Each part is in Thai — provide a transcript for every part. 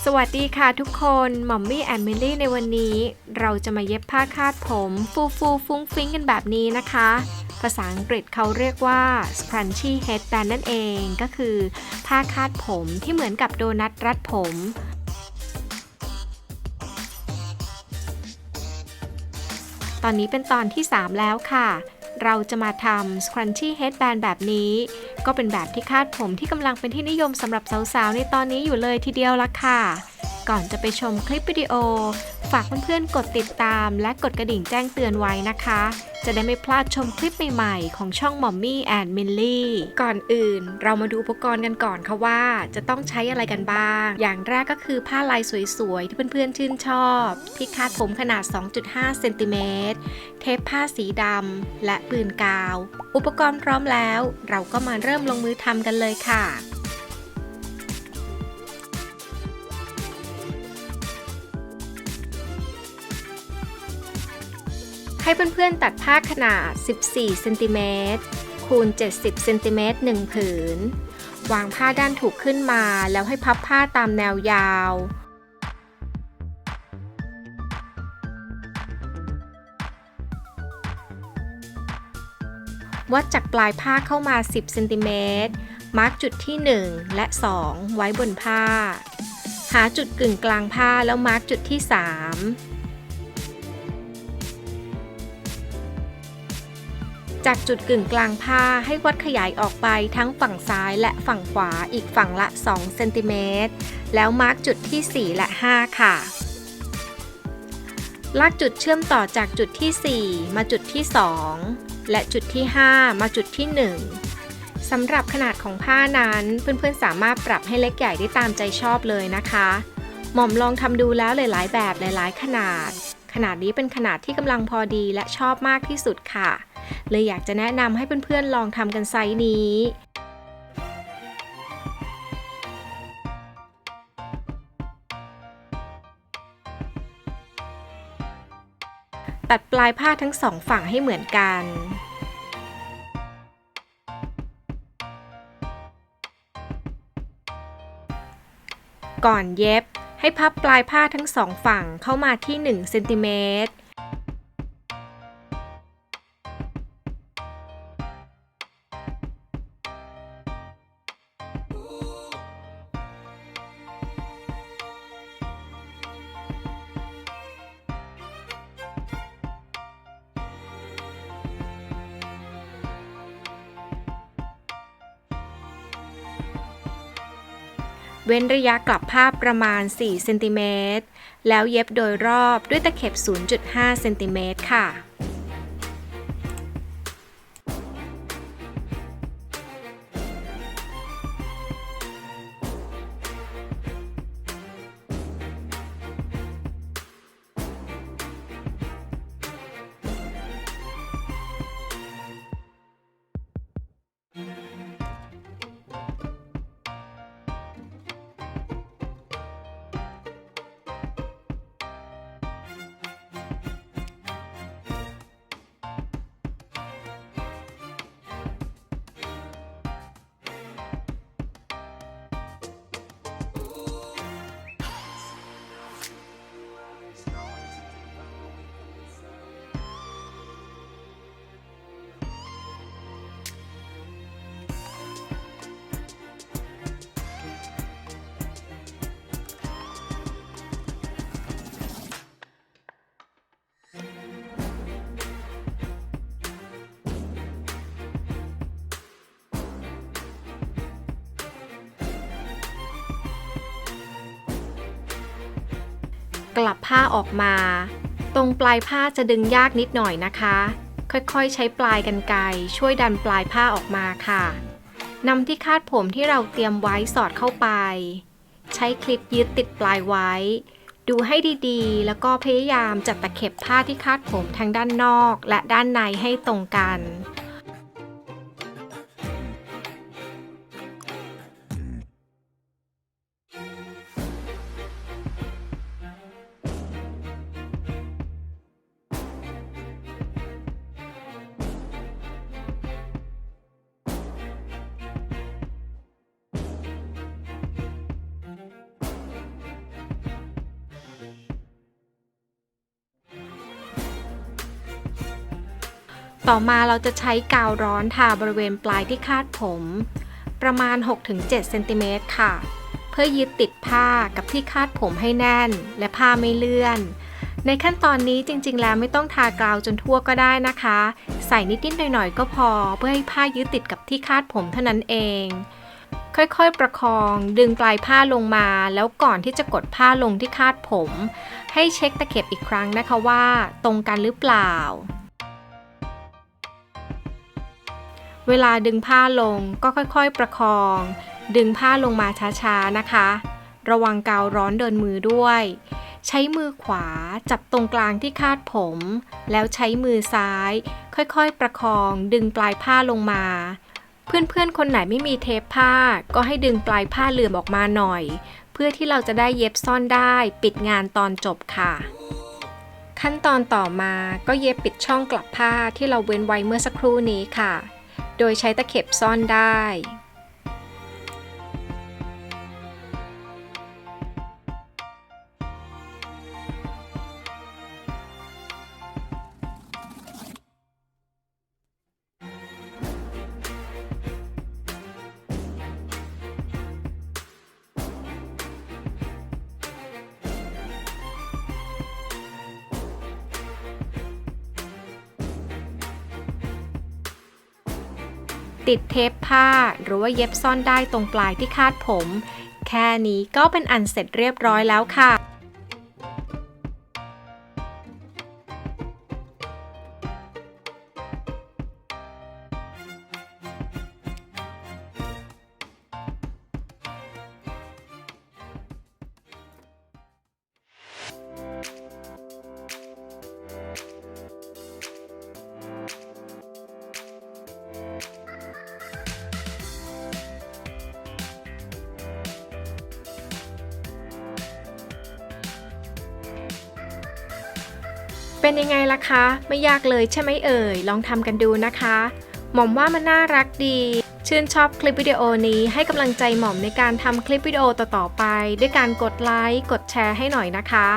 สวัสดีค่ะทุกคนหม่อมมี่แอนด์มิลลี่ในวันนี้เราจะมาเย็บผ้าคาดผมฟูฟุ้งฟิ้งกันแบบนี้นะคะภาษาอังกฤษเขาเรียกว่า scrunchie headband นั่นเองก็คือผ้าคาดผมที่เหมือนกับโดนัทรัดผมตอนนี้เป็นตอนที่3แล้วค่ะเราจะมาทำ scrunchie headband แบบนี้ก็เป็นแบบที่คาดผมที่กำลังเป็นที่นิยมสำหรับสาวๆในตอนนี้อยู่เลยทีเดียวละค่ะก่อนจะไปชมคลิปวิดีโอฝากเพื่อนๆกดติดตามและกดกระดิ่งแจ้งเตือนไว้นะคะจะได้ไม่พลาดชมคลิปใหม่ๆของช่องมอมมี่แอนด์มิลลี่ก่อนอื่นเรามาดูอุปกรณ์กันก่อนค่ะว่าจะต้องใช้อะไรกันบ้างอย่างแรกก็คือผ้าลายสวยๆที่เพื่อนๆชื่นชอบที่คาดผมขนาด 2.5 เซนติเมตรเทปผ้าสีดำและปืนกาวอุปกรณ์พร้อมแล้วเราก็มาเริ่มลงมือทำกันเลยค่ะให้เพื่อนๆตัดผ้าขนาด 14 เซนติเมตรคูณ 70 เซนติเมตร 1 ผืนวางผ้าด้านถูกขึ้นมาแล้วให้พับผ้าตามแนวยาววัดจากปลายผ้าเข้ามา 10 เซนติเมตรมาร์กจุดที่ 1 และ 2 ไว้บนผ้าหาจุดกึ่งกลางผ้าแล้วมาร์กจุดที่ 3จากจุดกึ่งกลางผ้าให้วัดขยายออกไปทั้งฝั่งซ้ายและฝั่งขวาอีกฝั่งละ2 เซนติเมตรแล้วมาร์กจุดที่ 4 และ 5 ค่ะลากจุดเชื่อมต่อจากจุดที่ 4 มาจุดที่ 2 และจุดที่ 5 มาจุดที่ 1 สำหรับขนาดของผ้านั้นเพื่อนๆสามารถปรับให้เล็กใหญ่ได้ตามใจชอบเลยนะคะหม่อมลองทำดูแล้วหลายๆแบบหลายๆขนาดนี้เป็นขนาดที่กำลังพอดีและชอบมากที่สุดค่ะเลยอยากจะแนะนำให้เพื่อนๆลองทำกันไซส์นี้ตัดปลายผ้าทั้งสองฝั่งให้เหมือนกันก่อนเย็บให้พับปลายผ้าทั้งสองฝั่งเข้ามาที่1 เซนติเมตรเว้นระยะกลับผ้าประมาณ4 เซนติเมตรแล้วเย็บโดยรอบด้วยตะเข็บ 0.5 เซนติเมตรค่ะกลับผ้าออกมาตรงปลายผ้าจะดึงยากนิดหน่อยนะคะค่อยๆใช้ปลายกรรไกรช่วยดันปลายผ้าออกมาค่ะนำที่คาดผมที่เราเตรียมไว้สอดเข้าไปใช้คลิปยึดติดปลายไว้ดูให้ดีๆแล้วก็พยายามจัดตะเข็บผ้าที่คาดผมทั้งด้านนอกและด้านในให้ตรงกัน ต่อมาเราจะใช้กาวร้อนทาบริเวณปลายที่คาดผมประมาณ 6-7 เซนติเมตรค่ะเพื่อยึดติดผ้ากับที่คาดผมให้แน่นและผ้าไม่เลื่อนในขั้นตอนนี้จริงๆแล้วไม่ต้องทากาวจนทั่วก็ได้นะคะใส่นิดๆหน่อยๆก็พอเพื่อให้ผ้ายึดติดกับที่คาดผมเท่านั้นเองค่อยๆประคองดึงปลายผ้าลงมาแล้วก่อนที่จะกดผ้าลงที่คาดผมให้เช็คตะเข็บอีกครั้งนะคะว่าตรงกันหรือเปล่าเวลาดึงผ้าลงก็ค่อยๆประคองดึงผ้าลงมาช้าๆนะคะระวังกาวร้อนโดนมือด้วยใช้มือขวาจับตรงกลางที่คาดผมแล้วใช้มือซ้ายค่อยๆประคองดึงปลายผ้าลงมาเพื่อนๆคนไหนไม่มีเทปผ้าก็ให้ดึงปลายผ้าเหลื่อมออกมาหน่อยเพื่อที่เราจะได้เย็บซ่อนได้ปิดงานตอนจบค่ะขั้นตอนต่อมาก็เย็บปิดช่องกลับผ้าที่เราเว้นไว้เมื่อสักครู่นี้ค่ะโดยใช้ตะเข็บซ่อนได้ติดเทปผ้าหรือว่าเย็บซ่อนได้ตรงปลายที่คาดผมแค่นี้ก็เป็นอันเสร็จเรียบร้อยแล้วค่ะเป็นยังไงล่ะคะไม่ยากเลยใช่ไหมเอ่ยลองทำกันดูนะคะหม่อมว่ามันน่ารักดีชื่นชอบคลิปวิดีโอนี้ให้กำลังใจหม่อมในการทำคลิปวิดีโอต่อๆไปด้วยการกดไลค์กดแชร์ให้หน่อยนะคะ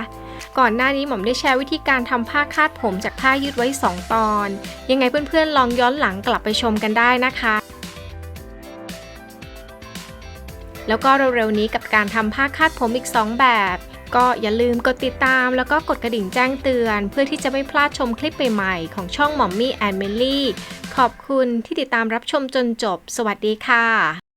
ก่อนหน้านี้หม่อมได้แชร์วิธีการทำผ้าคาดผมจากผ้ายืดไว้2ตอนยังไงเพื่อนๆลองย้อนหลังกลับไปชมกันได้นะคะแล้วก็เร็วๆนี้กับการทำผ้าคาดผมอีก2แบบก็อย่าลืมกดติดตามแล้วก็กดกระดิ่งแจ้งเตือนเพื่อที่จะไม่พลาดชมคลิปใหม่ๆของช่องหม่อมมี่แอนด์เมลี่ขอบคุณที่ติดตามรับชมจนจบสวัสดีค่ะ